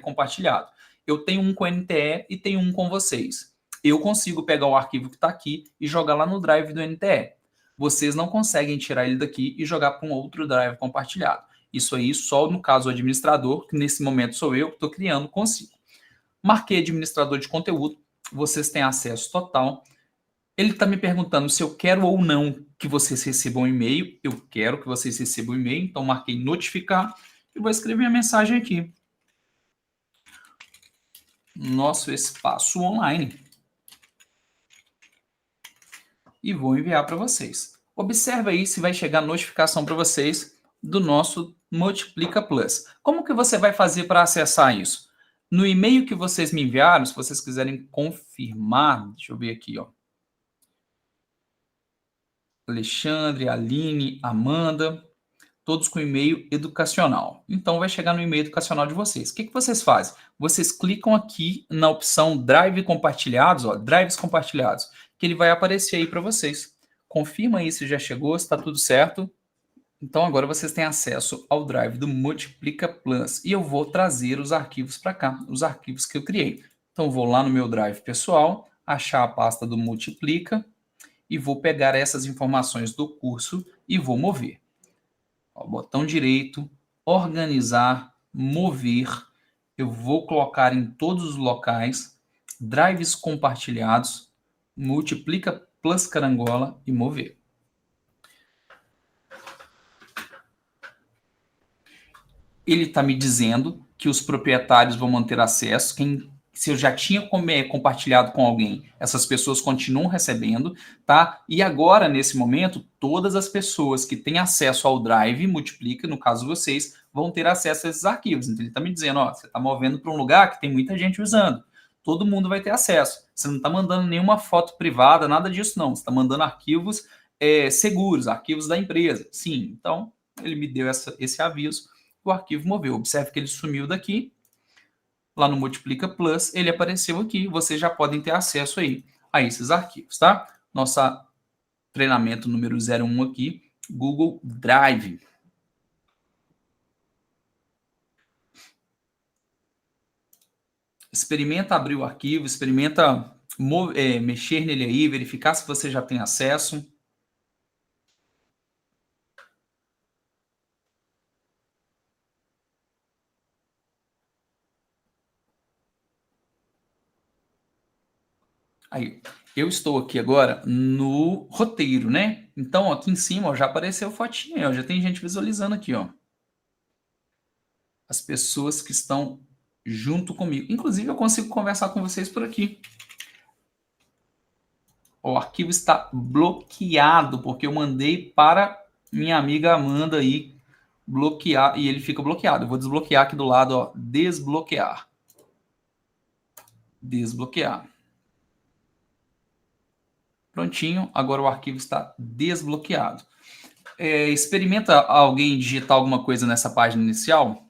Speaker 1: compartilhado. Eu tenho um com NTE e tenho um com vocês. Eu consigo pegar o arquivo que está aqui e jogar lá no Drive do NTE. Vocês não conseguem tirar ele daqui e jogar para um outro Drive compartilhado. Isso aí só no caso do administrador, que nesse momento sou eu que estou criando consigo. Marquei administrador de conteúdo, vocês têm acesso total. Ele está me perguntando se eu quero ou não que vocês recebam um e-mail. Eu quero que vocês recebam um e-mail, então marquei notificar e vou escrever a mensagem aqui. Nosso espaço online. E vou enviar para vocês. Observe aí se vai chegar notificação para vocês do nosso Multiplica Plus. Como que você vai fazer para acessar isso? No e-mail que vocês me enviaram, se vocês quiserem confirmar, deixa eu ver aqui, ó. Alexandre, Aline, Amanda, todos com e-mail educacional. Então, vai chegar no e-mail educacional de vocês. O que vocês fazem? Vocês clicam aqui na opção Drive compartilhados, ó, Drives compartilhados, que ele vai aparecer aí para vocês. Confirma aí se já chegou, se está tudo certo. Então, agora vocês têm acesso ao Drive do Multiplica Plus. E eu vou trazer os arquivos para cá, os arquivos que eu criei. Então, vou lá no meu Drive pessoal, achar a pasta do Multiplica, e vou pegar essas informações do curso e vou mover. Ó, botão direito, organizar, mover. Eu vou colocar em todos os locais, drives compartilhados, Multiplica Plus Carangola e mover. Ele está me dizendo que os proprietários vão manter acesso, se eu já tinha compartilhado com alguém, essas pessoas continuam recebendo, tá? E agora, nesse momento, todas as pessoas que têm acesso ao Drive, Multiplica, no caso vocês, vão ter acesso a esses arquivos. Então, ele está me dizendo, ó, você está movendo para um lugar que tem muita gente usando. Todo mundo vai ter acesso. Você não está mandando nenhuma foto privada, nada disso, não. Você está mandando arquivos seguros, arquivos da empresa. Sim, então, ele me deu esse aviso. O arquivo moveu. Observe que ele sumiu daqui. Lá no Multiplica Plus, ele apareceu aqui. Vocês já podem ter acesso aí a esses arquivos, tá? Nossa treinamento número 01 aqui, Google Drive. Experimenta abrir o arquivo, experimenta mexer nele aí, verificar se você já tem acesso. Aí, eu estou aqui agora no roteiro, né? Então, aqui em cima ó, já apareceu fotinha, ó, já tem gente visualizando aqui, ó. as pessoas que estão junto comigo. Inclusive, eu consigo conversar com vocês por aqui. O arquivo está bloqueado, porque eu mandei para minha amiga Amanda aí bloquear, e ele fica bloqueado. Eu vou desbloquear aqui do lado, ó, desbloquear. Desbloquear. Prontinho, agora o arquivo está desbloqueado. Experimenta alguém digitar alguma coisa nessa página inicial.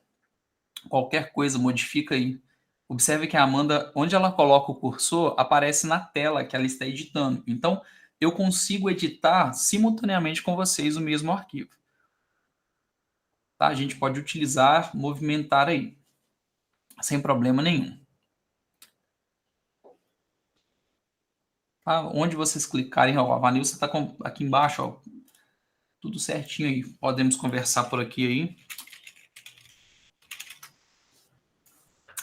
Speaker 1: Qualquer coisa, modifica aí. Observe que a Amanda, onde ela coloca o cursor, aparece na tela que ela está editando. Então, eu consigo editar simultaneamente com vocês o mesmo arquivo. Tá? A gente pode utilizar, movimentar aí, sem problema nenhum. Tá? Onde vocês clicarem, ó, a Vanilson está aqui embaixo, ó, tudo certinho aí. Podemos conversar por aqui aí.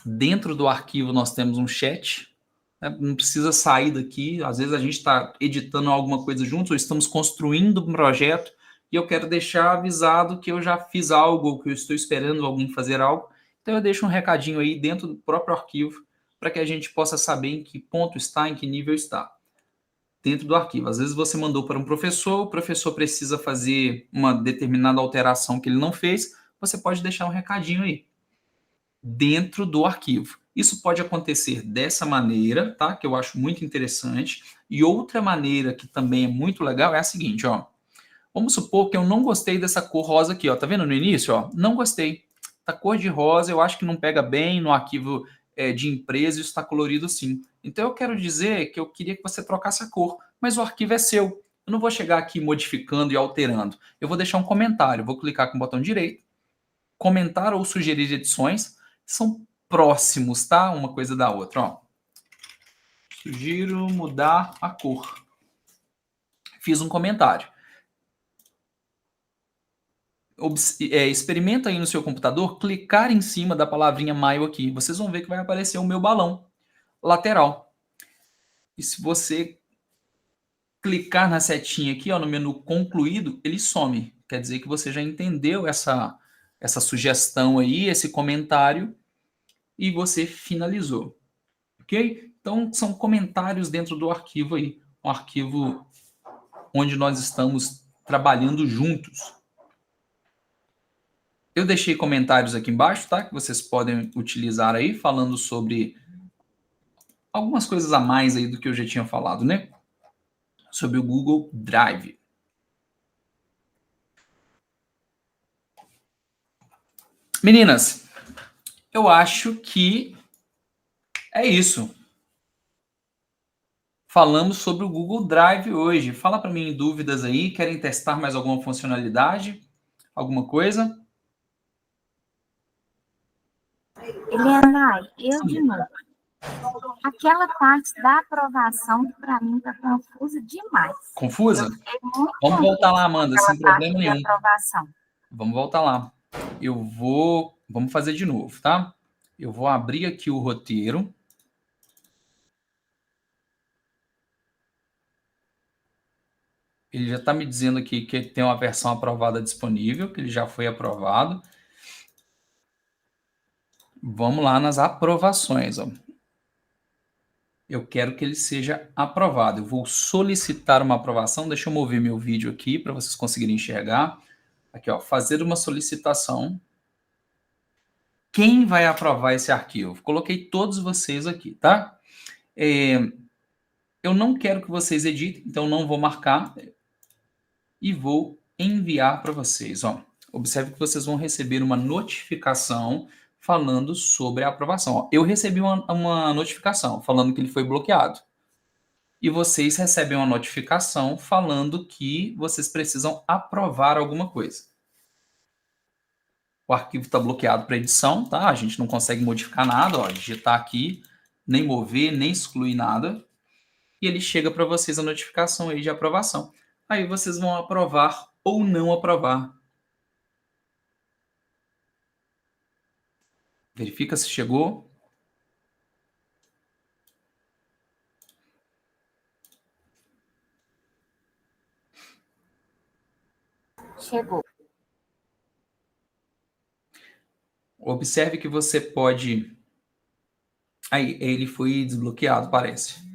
Speaker 1: Dentro do arquivo nós temos um chat, né? Não precisa sair daqui. Às vezes a gente está editando alguma coisa juntos ou estamos construindo um projeto e eu quero deixar avisado que eu já fiz algo ou que eu estou esperando alguém fazer algo. Então eu deixo um recadinho aí dentro do próprio arquivo para que a gente possa saber em que ponto está, em que nível está. Dentro do arquivo. Às vezes você mandou para um professor, o professor precisa fazer uma determinada alteração que ele não fez, você pode deixar um recadinho aí dentro do arquivo. Isso pode acontecer dessa maneira, tá? Que eu acho muito interessante. E outra maneira que também é muito legal é a seguinte, ó. Vamos supor que eu não gostei dessa cor rosa aqui, ó. Tá vendo no início, ó? Não gostei. Tá cor de rosa, eu acho que não pega bem no arquivo de empresa, isso está colorido sim. Então eu quero dizer que eu queria que você trocasse a cor, mas o arquivo é seu. Eu não vou chegar aqui modificando e alterando. Eu vou deixar um comentário, vou clicar com o botão direito, comentar ou sugerir edições, são próximos, tá? Uma coisa da outra, ó. Sugiro mudar a cor. Fiz um comentário. Experimenta aí no seu computador, clicar em cima da palavrinha maio aqui. Vocês vão ver que vai aparecer o meu balão lateral. E se você clicar na setinha aqui, ó, no menu concluído, ele some. Quer dizer que você já entendeu essa sugestão aí, esse comentário, e você finalizou. Ok? Então, são comentários dentro do arquivo aí. Um arquivo onde nós estamos trabalhando juntos. Eu deixei comentários aqui embaixo, tá? Que vocês podem utilizar aí, falando sobre algumas coisas a mais aí do que eu já tinha falado, né? Sobre o Google Drive. Meninas, eu acho que é isso. Falamos sobre o Google Drive hoje. Fala para mim em dúvidas aí. Querem testar mais alguma funcionalidade? Alguma coisa?
Speaker 3: Elianai, eu de novo. Aquela parte da aprovação que para mim está confusa demais.
Speaker 1: Confusa?
Speaker 3: Eu fiquei muito
Speaker 1: Vamos voltar lá, Amanda,
Speaker 3: aquela
Speaker 1: sem problema
Speaker 3: parte de
Speaker 1: nenhum.
Speaker 3: aprovação.
Speaker 1: Vamos voltar lá. Vamos fazer de novo, tá? Eu vou abrir aqui o roteiro. Ele já está me dizendo aqui que tem uma versão aprovada disponível, que ele já foi aprovado. Vamos lá nas aprovações, ó. Eu quero que ele seja aprovado. Eu vou solicitar uma aprovação. Deixa eu mover meu vídeo aqui para vocês conseguirem enxergar. Aqui, ó, fazer uma solicitação. Quem vai aprovar esse arquivo? Coloquei todos vocês aqui, tá? Eu não quero que vocês editem, então não vou marcar e vou enviar para vocês. Ó. Observe que vocês vão receber uma notificação falando sobre a aprovação. Ó, eu recebi uma notificação falando que ele foi bloqueado. E vocês recebem uma notificação falando que vocês precisam aprovar alguma coisa. O arquivo está bloqueado para edição, tá? A gente não consegue modificar nada, ó, digitar aqui, nem mover, nem excluir nada. E ele chega para vocês a notificação aí de aprovação. Aí vocês vão aprovar ou não aprovar. Verifica se chegou.
Speaker 3: Chegou.
Speaker 1: Observe que você pode... Aí, ele foi desbloqueado, parece.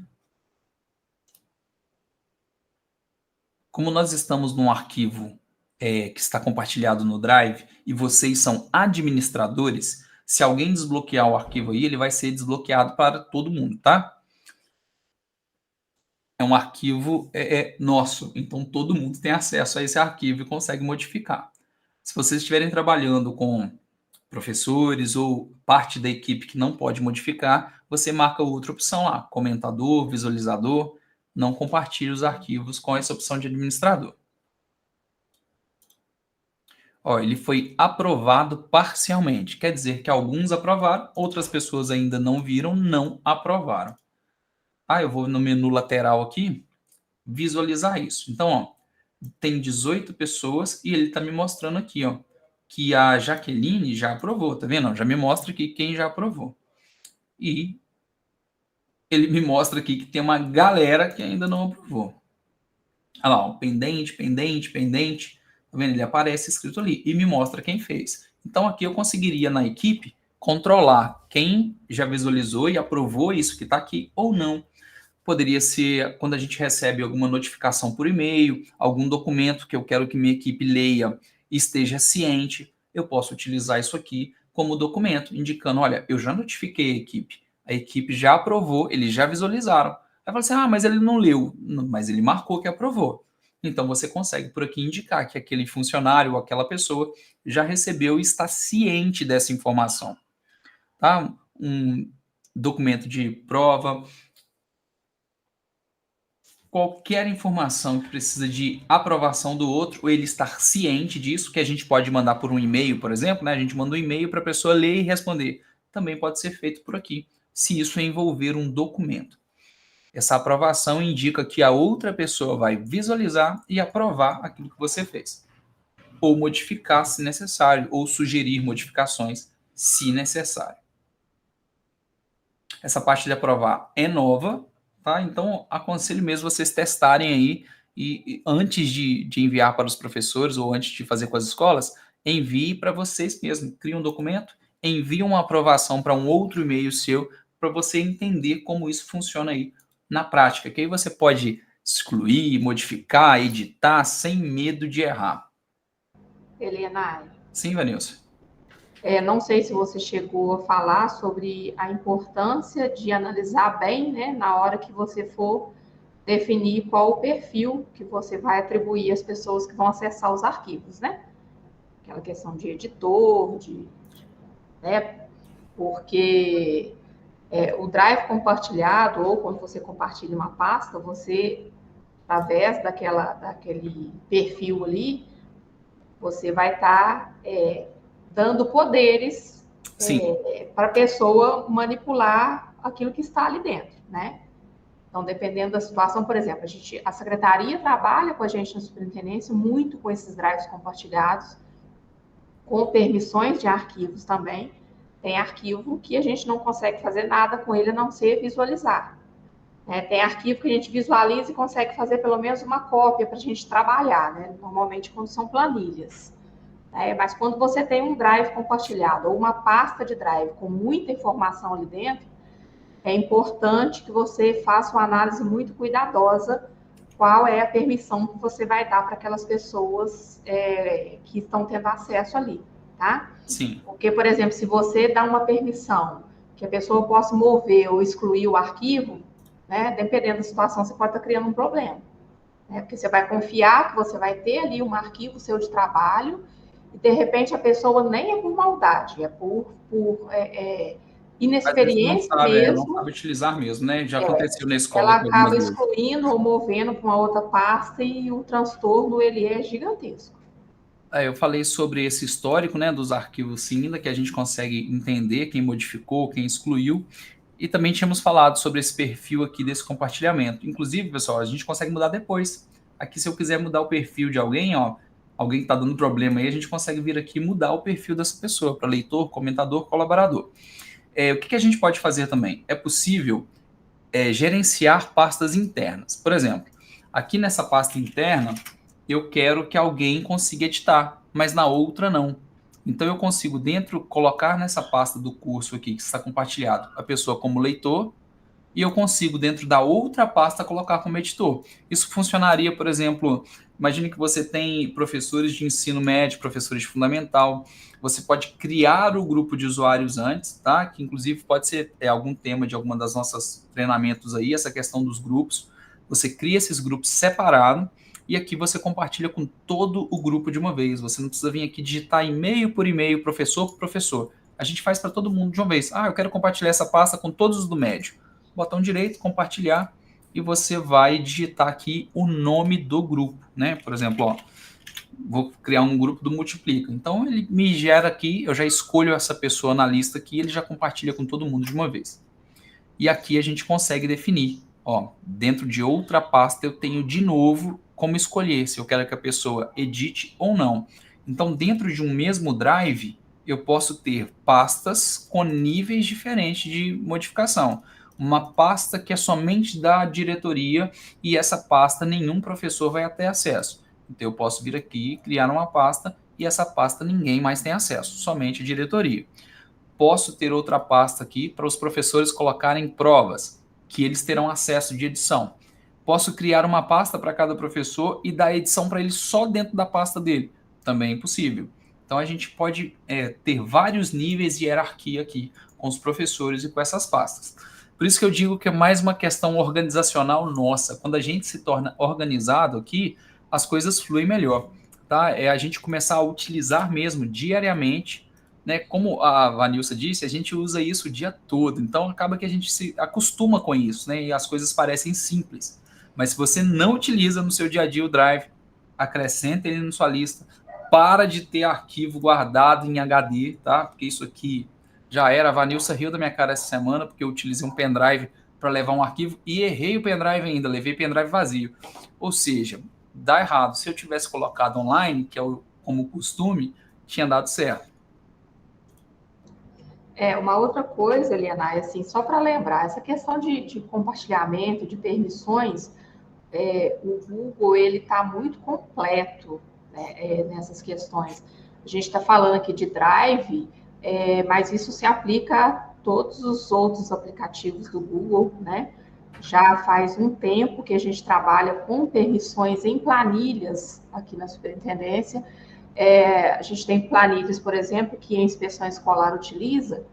Speaker 1: Como nós estamos num arquivo que está compartilhado no Drive e vocês são administradores, se alguém desbloquear o arquivo aí, ele vai ser desbloqueado para todo mundo, tá? É um arquivo nosso, então todo mundo tem acesso a esse arquivo e consegue modificar. Se vocês estiverem trabalhando com professores ou parte da equipe que não pode modificar, você marca outra opção lá, comentador, visualizador, não compartilhe os arquivos com essa opção de administrador. Ó, ele foi aprovado parcialmente, quer dizer que alguns aprovaram, outras pessoas ainda não viram, não aprovaram. Eu vou no menu lateral aqui, visualizar isso. Então, ó, tem 18 pessoas e ele está me mostrando aqui, ó, que a Jaqueline já aprovou, tá vendo? Já me mostra aqui quem já aprovou. E ele me mostra aqui que tem uma galera que ainda não aprovou. Olha lá, ó, pendente, pendente, pendente. Tá vendo? Ele aparece escrito ali e me mostra quem fez. Então, aqui eu conseguiria, na equipe, controlar quem já visualizou e aprovou isso que está aqui ou não. Poderia ser quando a gente recebe alguma notificação por e-mail, algum documento que eu quero que minha equipe leia e esteja ciente, eu posso utilizar isso aqui como documento, indicando, olha, eu já notifiquei a equipe já aprovou, eles já visualizaram. Aí fala assim, mas ele não leu, mas ele marcou que aprovou. Então você consegue por aqui indicar que aquele funcionário ou aquela pessoa já recebeu e está ciente dessa informação. Tá? Um documento de prova, qualquer informação que precisa de aprovação do outro, ou ele estar ciente disso, que a gente pode mandar por um e-mail, por exemplo, né? A gente manda um e-mail para a pessoa ler e responder. Também pode ser feito por aqui, se isso envolver um documento. Essa aprovação indica que a outra pessoa vai visualizar e aprovar aquilo que você fez. Ou modificar se necessário, ou sugerir modificações se necessário. Essa parte de aprovar é nova, tá? Então, aconselho mesmo vocês testarem aí e antes de enviar para os professores ou antes de fazer com as escolas, envie para vocês mesmos. Crie um documento, envie uma aprovação para um outro e-mail seu para você entender como isso funciona aí na prática, que aí você pode excluir, modificar, editar sem medo de errar.
Speaker 4: Helena.
Speaker 1: Sim, Vanilson.
Speaker 4: Não sei se você chegou a falar sobre a importância de analisar bem, né, na hora que você for definir qual o perfil que você vai atribuir às pessoas que vão acessar os arquivos, né? Aquela questão de editor, né? Porque o Drive compartilhado, ou quando você compartilha uma pasta, você, através daquele perfil ali, você vai estar dando poderes para a pessoa manipular aquilo que está ali dentro, né? Então, dependendo da situação, por exemplo, a secretaria trabalha com a gente na superintendência muito com esses drives compartilhados, com permissões de arquivos também. Tem arquivo que a gente não consegue fazer nada com ele a não ser visualizar. Tem arquivo que a gente visualiza e consegue fazer pelo menos uma cópia para a gente trabalhar, né? Normalmente quando são planilhas. Mas quando você tem um drive compartilhado ou uma pasta de drive com muita informação ali dentro, é importante que você faça uma análise muito cuidadosa qual é a permissão que você vai dar para aquelas pessoas que estão tendo acesso ali, tá?
Speaker 1: Sim.
Speaker 4: Porque, por exemplo, se você dá uma permissão que a pessoa possa mover ou excluir o arquivo, né, dependendo da situação, você pode estar criando um problema. Né? Porque você vai confiar que você vai ter ali um arquivo seu de trabalho e, de repente, a pessoa nem é por maldade, é por inexperiência
Speaker 1: não sabe,
Speaker 4: mesmo.
Speaker 1: Não sabe utilizar mesmo, né? Já aconteceu na escola.
Speaker 4: Ela acaba excluindo ou movendo para uma outra pasta e o transtorno, ele é gigantesco.
Speaker 1: Eu falei sobre esse histórico, né, dos arquivos Cinda, que a gente consegue entender quem modificou, quem excluiu. E também tínhamos falado sobre esse perfil aqui desse compartilhamento. Inclusive, pessoal, a gente consegue mudar depois. Aqui, se eu quiser mudar o perfil de alguém, ó, alguém que está dando problema aí, a gente consegue vir aqui e mudar o perfil dessa pessoa para leitor, comentador, colaborador. O que a gente pode fazer também? É possível gerenciar pastas internas. Por exemplo, aqui nessa pasta interna, eu quero que alguém consiga editar, mas na outra não. Então, eu consigo colocar nessa pasta do curso aqui, que está compartilhado, a pessoa como leitor, e eu consigo, dentro da outra pasta, colocar como editor. Isso funcionaria, por exemplo, imagine que você tem professores de ensino médio, professores de fundamental, você pode criar o grupo de usuários antes, tá? Que inclusive pode ser algum tema de alguma das nossas treinamentos aí, essa questão dos grupos. Você cria esses grupos separados e aqui você compartilha com todo o grupo de uma vez. Você não precisa vir aqui digitar e-mail por e-mail, professor por professor. A gente faz para todo mundo de uma vez. Ah, eu quero compartilhar essa pasta com todos os do médio. Botão direito, compartilhar, e você vai digitar aqui o nome do grupo, né? Por exemplo, ó, vou criar um grupo do Multiplica. Então, ele me gera aqui, eu já escolho essa pessoa na lista aqui, ele já compartilha com todo mundo de uma vez. E aqui a gente consegue definir, ó, dentro de outra pasta eu tenho de novo como escolher se eu quero que a pessoa edite ou não. Então, dentro de um mesmo drive, eu posso ter pastas com níveis diferentes de modificação. Uma pasta que é somente da diretoria e essa pasta nenhum professor vai ter acesso. Então, eu posso vir aqui, criar uma pasta e essa pasta ninguém mais tem acesso, somente a diretoria. Posso ter outra pasta aqui para os professores colocarem provas, que eles terão acesso de edição. Posso criar uma pasta para cada professor e dar edição para ele só dentro da pasta dele. Também é possível. Então, a gente pode ter vários níveis de hierarquia aqui com os professores e com essas pastas. Por isso que eu digo que é mais uma questão organizacional nossa. Quando a gente se torna organizado aqui, as coisas fluem melhor. Tá? É a gente começar a utilizar mesmo diariamente, né? Como a Vanilsa disse, a gente usa isso o dia todo. Então, acaba que a gente se acostuma com isso, né? E as coisas parecem simples. Mas se você não utiliza no seu dia a dia o Drive, acrescenta ele na sua lista, para de ter arquivo guardado em HD, tá? Porque isso aqui já era. A Vanilsa riu da minha cara essa semana, porque eu utilizei um pendrive para levar um arquivo e errei o pendrive ainda, levei pendrive vazio. Ou seja, dá errado. Se eu tivesse colocado online, que é como costume, tinha dado certo.
Speaker 4: Uma outra coisa, Eliana, assim, só para lembrar, essa questão de compartilhamento, de permissões, o Google, ele está muito completo, né, nessas questões. A gente está falando aqui de Drive, mas isso se aplica a todos os outros aplicativos do Google, né? Já faz um tempo que a gente trabalha com permissões em planilhas aqui na Superintendência. A gente tem planilhas, por exemplo, que a inspeção escolar utiliza,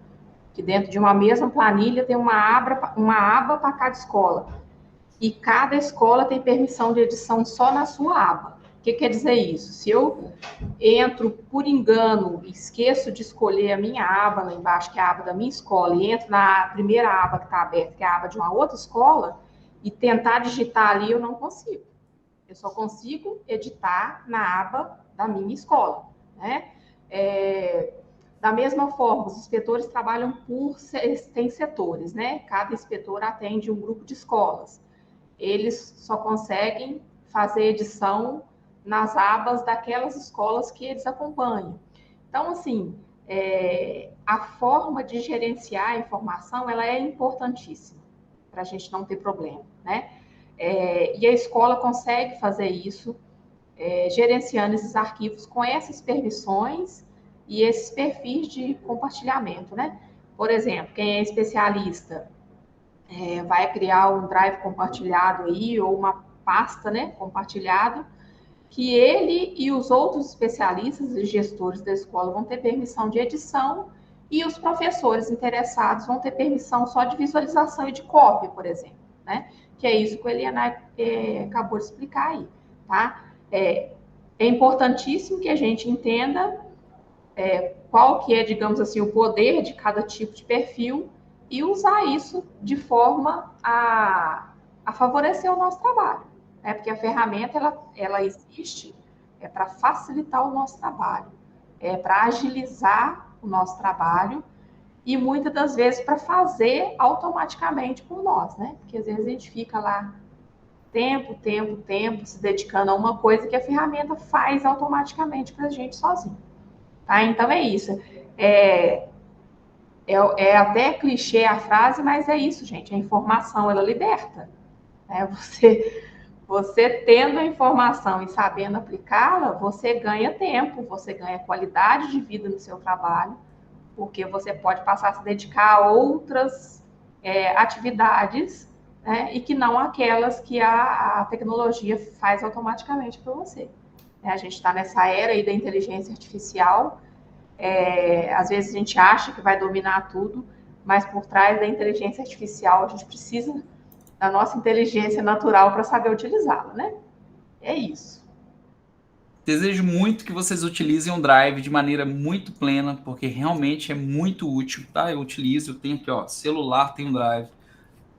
Speaker 4: que dentro de uma mesma planilha tem uma aba para cada escola. E cada escola tem permissão de edição só na sua aba. O que quer dizer isso? Se eu entro por engano, esqueço de escolher a minha aba lá embaixo, que é a aba da minha escola, e entro na primeira aba que está aberta, que é a aba de uma outra escola, e tentar digitar ali, eu não consigo. Eu só consigo editar na aba da minha escola, né? Da mesma forma, os inspetores trabalham tem setores, né? Cada inspetor atende um grupo de escolas. Eles só conseguem fazer edição nas abas daquelas escolas que eles acompanham. Então, assim, a forma de gerenciar a informação, ela é importantíssima para a gente não ter problema, né? E a escola consegue fazer isso, gerenciando esses arquivos com essas permissões e esses perfis de compartilhamento, né? Por exemplo, quem é especialista vai criar um drive compartilhado aí, ou uma pasta, né, compartilhado, que ele e os outros especialistas e gestores da escola vão ter permissão de edição e os professores interessados vão ter permissão só de visualização e de cópia, por exemplo, né? Que é isso que o Eliana acabou de explicar aí, tá? É importantíssimo que a gente entenda qual que é, digamos assim, o poder de cada tipo de perfil e usar isso de forma a favorecer o nosso trabalho, né? Porque a ferramenta, ela existe para facilitar o nosso trabalho, para agilizar o nosso trabalho e muitas das vezes para fazer automaticamente por nós, né? Porque às vezes a gente fica lá tempo, se dedicando a uma coisa que a ferramenta faz automaticamente para a gente sozinho, tá? Então é isso. É até clichê a frase, mas é isso, gente. A informação, ela liberta. Né? Você tendo a informação e sabendo aplicá-la, você ganha tempo, você ganha qualidade de vida no seu trabalho, porque você pode passar a se dedicar a outras atividades, né, e que não aquelas que a tecnologia faz automaticamente para você. A gente está nessa era aí da inteligência artificial, às vezes a gente acha que vai dominar tudo, mas por trás da inteligência artificial a gente precisa da nossa inteligência natural para saber utilizá-la, né? É isso.
Speaker 1: Desejo muito que vocês utilizem o Drive de maneira muito plena, porque realmente é muito útil, tá? Eu utilizo, eu tenho aqui, ó, celular tem um Drive,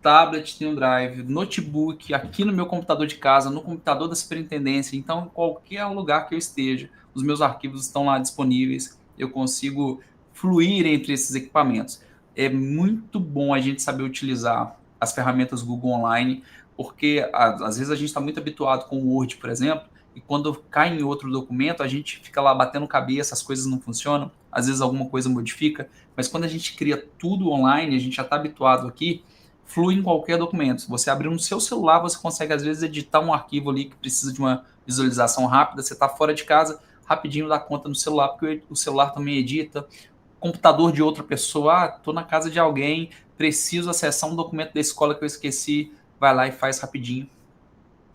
Speaker 1: tablet tem um Drive, notebook, aqui no meu computador de casa, no computador da superintendência, então em qualquer lugar que eu esteja, os meus arquivos estão lá disponíveis, eu consigo fluir entre esses equipamentos. É muito bom a gente saber utilizar as ferramentas Google Online, porque às vezes a gente está muito habituado com o Word, por exemplo, e quando cai em outro documento, a gente fica lá batendo cabeça, as coisas não funcionam, às vezes alguma coisa modifica, mas quando a gente cria tudo online, a gente já está habituado aqui, flui em qualquer documento. Se você abrir no seu celular, você consegue, às vezes, editar um arquivo ali que precisa de uma visualização rápida, você está fora de casa, rapidinho dá conta no celular, porque o celular também edita, computador de outra pessoa, estou na casa de alguém, preciso acessar um documento da escola que eu esqueci, vai lá e faz rapidinho.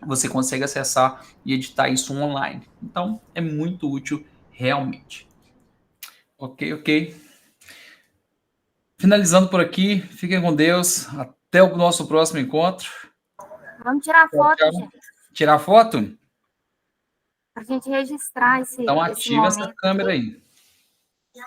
Speaker 1: Você consegue acessar e editar isso online. Então, é muito útil realmente. Ok. Finalizando por aqui, fiquem com Deus. Até o nosso próximo encontro.
Speaker 3: Vamos tirar foto, gente.
Speaker 1: Tirar foto?
Speaker 3: Para a gente registrar esse
Speaker 1: Então, ative essa
Speaker 3: momento
Speaker 1: câmera
Speaker 3: aqui.
Speaker 1: aí.